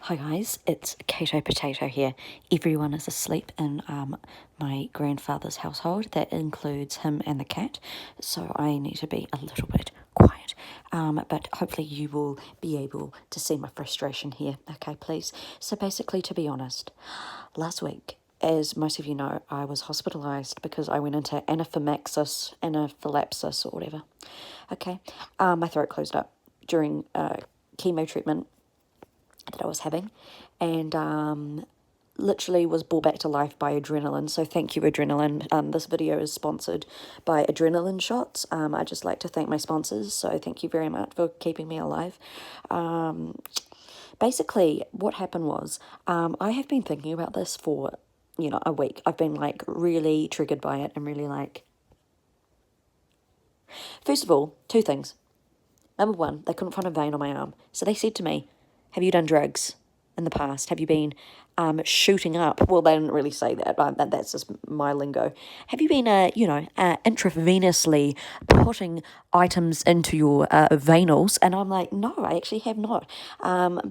Hi guys, it's Caito Potato here. Everyone is asleep in my grandfather's household. That includes him and the cat, so I need to be a little bit quiet. But hopefully you will be able to see my frustration here, okay, please? So basically, to be honest, last week, as most of you know, I was hospitalised because I went into anaphylaxis, or whatever. Okay, my throat closed up during chemo treatment that I was having, and literally was brought back to life by adrenaline. So thank you, adrenaline. This video is sponsored by adrenaline shots. I just like to thank my sponsors. So thank you very much for keeping me alive. Basically, what happened was I have been thinking about this for a week. I've been like really triggered by it and really like. First of all, two things. Number one, they couldn't find a vein on my arm. So they said to me, have you done drugs in the past? Have you been shooting up? Well, they didn't really say that. That's just my lingo. Have you been, intravenously putting items into your venals? And I'm like, no, I actually have not.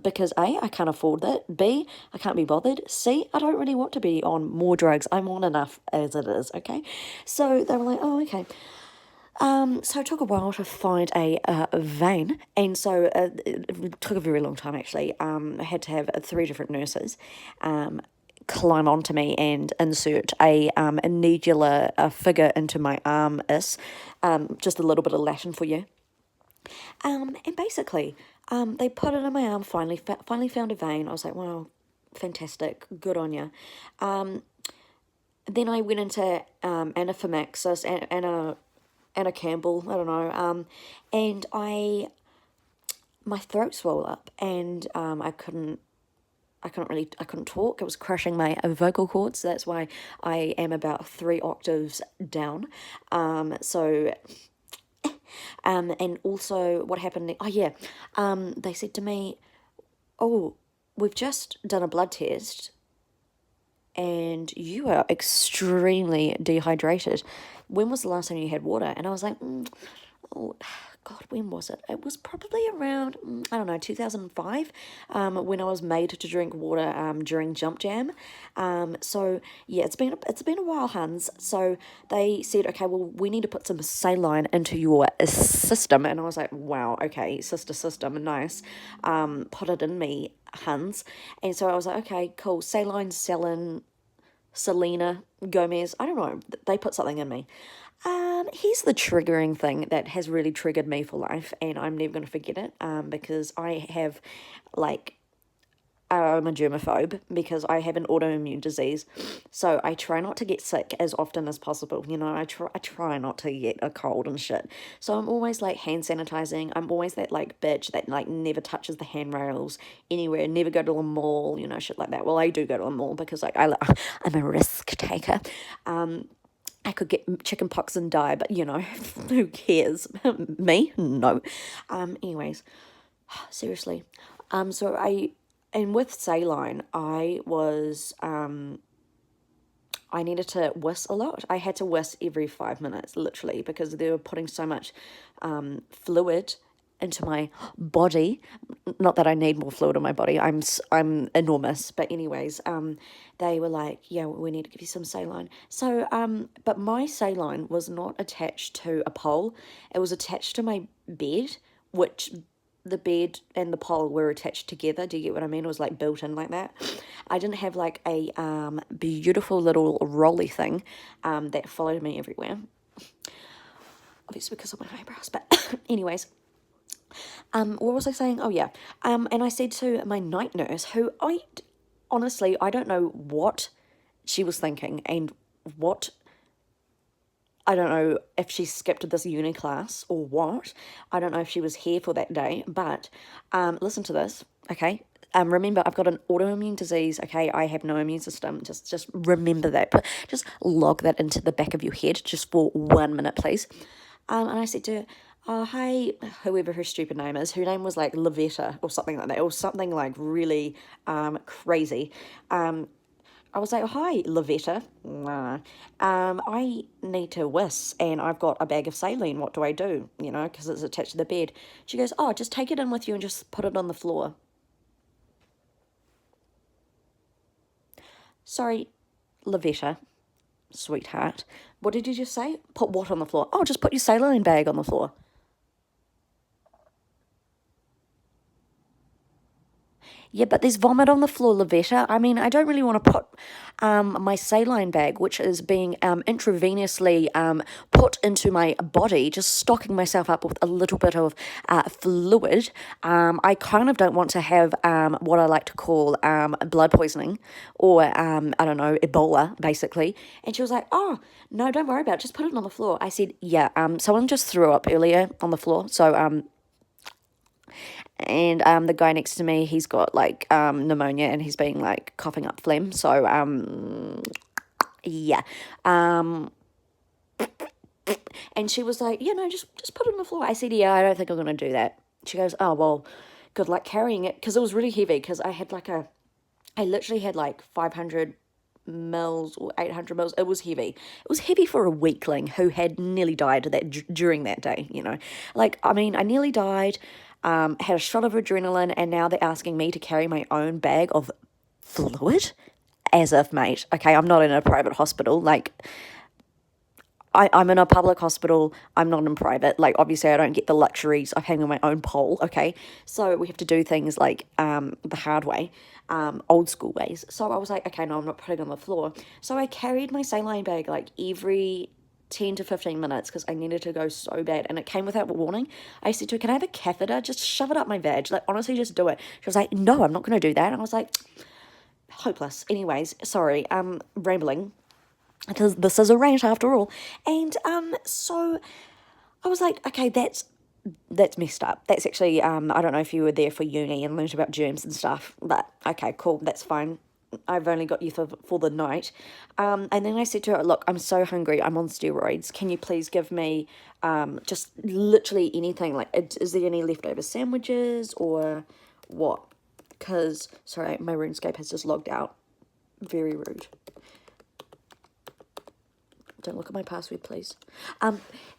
Because A, I can't afford that. B, I can't be bothered. C, I don't really want to be on more drugs. I'm on enough as it is, okay? So they were like, oh, okay. So it took a while to find a vein, and so it took a very long time actually. I had to have three different nurses climb onto me and insert a needler figure into my arm. Just a little bit of Latin for you. And basically, they put it in my arm. Finally found a vein. I was like, wow, fantastic, good on you. Then I went into anaphylaxis and Anna Campbell, I don't know, and my throat swelled up, and I couldn't talk. It was crushing my vocal cords. So that's why I am about 3 octaves down. And also what happened? Oh yeah, they said to me, "Oh, we've just done a blood test, and you are extremely dehydrated. When was the last time you had water?" And I was like, oh, God, when was it? It was probably around, I don't know, 2005, when I was made to drink water during Jump Jam. So, yeah, it's been a while, Hans. So they said, okay, well, we need to put some saline into your system. And I was like, wow, okay, system, nice. Put it in me, Hans. And so I was like, okay, cool, saline, Selena Gomez, I don't know, they put something in me. Here's the triggering thing that has really triggered me for life, and I'm never going to forget it, because I have, like, I'm a germaphobe because I have an autoimmune disease, so I try not to get sick as often as possible. I try not to get a cold and shit. So I'm always like hand sanitizing. I'm always that like bitch that like never touches the handrails anywhere. Never go to a mall. Shit like that. Well, I do go to a mall because like I'm a risk taker. I could get chicken pox and die, but who cares? Me? No. Anyways, seriously. And with saline, I needed to whiz a lot. I had to whiz every 5 minutes, literally, because they were putting so much fluid into my body. Not that I need more fluid in my body. I'm enormous. But anyways, they were like, yeah, we need to give you some saline. So, but my saline was not attached to a pole. It was attached to my bed, which the bed and the pole were attached together. Do you get what I mean? It was like built in like that. I didn't have like a beautiful little rolly thing that followed me everywhere. Obviously because of my eyebrows. But anyways, what was I saying? Oh yeah. And I said to my night nurse, who honestly, I don't know what she was thinking and what, I don't know if she skipped this uni class or what. I don't know if she was here for that day, but listen to this, okay? Remember, I've got an autoimmune disease, okay? I have no immune system. Just remember that. But just log that into the back of your head just for 1 minute, please. And I said to her, oh, hi, whoever her stupid name is. Her name was like Lavetta or something like that, or something like really crazy. I was like, oh, hi, Lavetta. I need to whiz, and I've got a bag of saline. What do I do? Because it's attached to the bed. She goes, oh, just take it in with you and just put it on the floor. Sorry, Lavetta, sweetheart. What did you just say? Put what on the floor? Oh, just put your saline bag on the floor. Yeah, but there's vomit on the floor, Lavetta. I mean, I don't really want to put my saline bag, which is being intravenously put into my body, just stocking myself up with a little bit of fluid. I kind of don't want to have what I like to call blood poisoning or, I don't know, Ebola, basically. And she was like, oh, no, don't worry about it. Just put it on the floor. I said, yeah, someone just threw up earlier on the floor. So, and the guy next to me, he's got like pneumonia and he's been like coughing up phlegm. So yeah. And she was like, just put it on the floor. I said, yeah, I don't think I'm gonna do that. She goes, oh well, good luck carrying it, because it was really heavy. Because I literally had like 500 mils or 800 mils. It was heavy. It was heavy for a weakling who had nearly died during that day. Like, I mean, I nearly died. Had a shot of adrenaline, and now they're asking me to carry my own bag of fluid? As if, mate, okay, I'm not in a private hospital. Like, I'm in a public hospital. I'm not in private. Like, obviously, I don't get the luxuries of having my own pole, okay? So we have to do things like the hard way, old school ways. So I was like, okay, no, I'm not putting it on the floor. So I carried my saline bag like every 10 to 15 minutes because I needed to go so bad, and it came without warning. I said to her, can I have a catheter? Just shove it up my vag. Like, honestly, just do it. She was like, no, I'm not going to do that. And I was like, hopeless. Anyways, sorry, rambling. Because this is a rant after all. And so I was like, okay, that's messed up. That's actually, I don't know if you were there for uni and learned about germs and stuff, but okay, cool, that's fine. I've only got you for the night. And then I said to her, look, I'm so hungry. I'm on steroids. Can you please give me just literally anything? Like, is there any leftover sandwiches or what? Because, sorry, my RuneScape has just logged out. Very rude. Don't look at my password, please.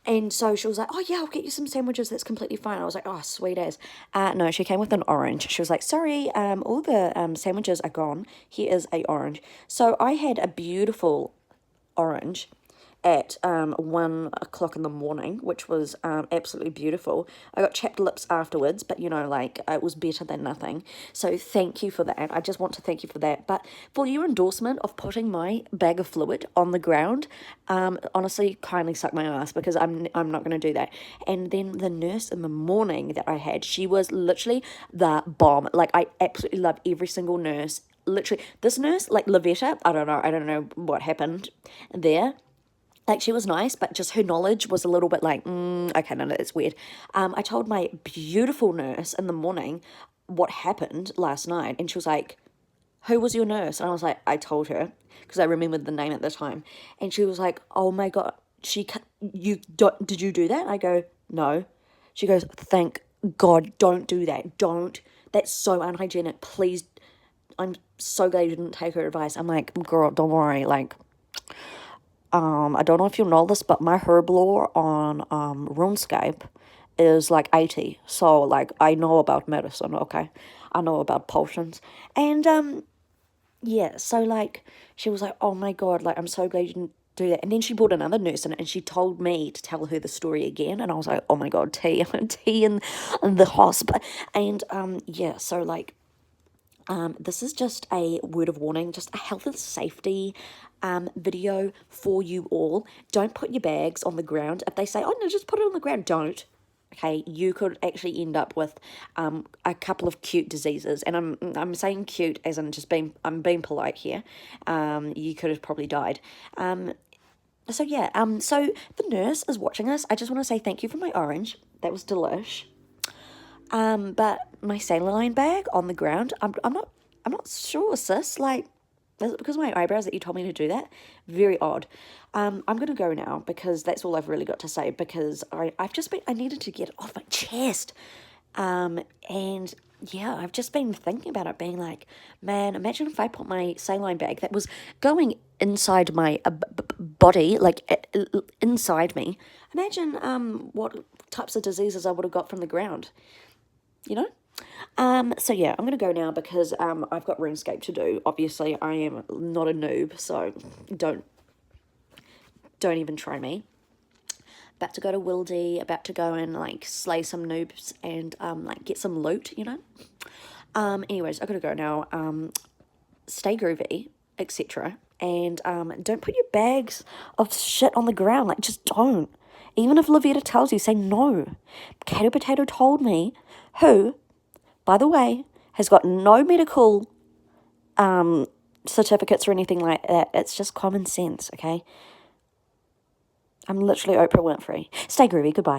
And so she was like, oh, yeah, I'll get you some sandwiches. That's completely fine. I was like, oh, sweet as. No, she came with an orange. She was like, sorry, all the sandwiches are gone. Here is a orange. So I had a beautiful orange at 1 o'clock in the morning, which was absolutely beautiful. I got chapped lips afterwards, but like, it was better than nothing. So thank you for that. I just want to thank you for that. But for your endorsement of putting my bag of fluid on the ground, honestly, kindly suck my ass, because I'm not going to do that. And then the nurse in the morning that I had, she was literally the bomb. Like, I absolutely love every single nurse. Literally, this nurse, like Lavetta, I don't know what happened there. Like, she was nice, but just her knowledge was a little bit like, okay, no, that's weird. I told my beautiful nurse in the morning what happened last night, and she was like, who was your nurse? And I was like, I told her, because I remembered the name at the time. And she was like, oh my God, did you do that? I go, no. She goes, thank God, don't do that. That's so unhygienic. Please, I'm so glad you didn't take her advice. I'm like, girl, don't worry, like, I don't know if you know this, but my herb lore on RuneScape is like 80. So, like, I know about medicine, okay? I know about potions. And, yeah, so, like, she was like, oh my God, like, I'm so glad you didn't do that. And then she brought another nurse in, and she told me to tell her the story again. And I was like, oh my God, tea in the hospital. And, yeah, so, like, this is just a word of warning, just a health and safety video for you all. Don't put your bags on the ground. If they say, oh no, just put it on the ground, don't. Okay, you could actually end up with a couple of cute diseases, and I'm saying cute as in I'm being polite here. You could have probably died. So yeah, so the nurse is watching us. I just want to say thank you for my orange. That was delish. But my saline bag on the ground, I'm not sure, sis. Like, is it because of my eyebrows that you told me to do that? Very odd. I'm gonna go now, because that's all I've really got to say, because I needed to get it off my chest. And yeah, I've just been thinking about it, being like, man, imagine if I put my saline bag that was going inside my body, like inside me. Imagine what types of diseases I would have got from the ground. You know? So yeah, I'm gonna go now because I've got RuneScape to do. Obviously, I am not a noob, so don't even try me. About to go to Wildy, about to go and like slay some noobs and like get some loot, you know. Anyways, I gotta go now. Stay groovy, etc. And don't put your bags of shit on the ground. Like, just don't. Even if Lavetta tells you, say no. Caito Potato told me, who, by the way, has got no medical certificates or anything like that. It's just common sense, okay? I'm literally Oprah Winfrey. Stay groovy. Goodbye.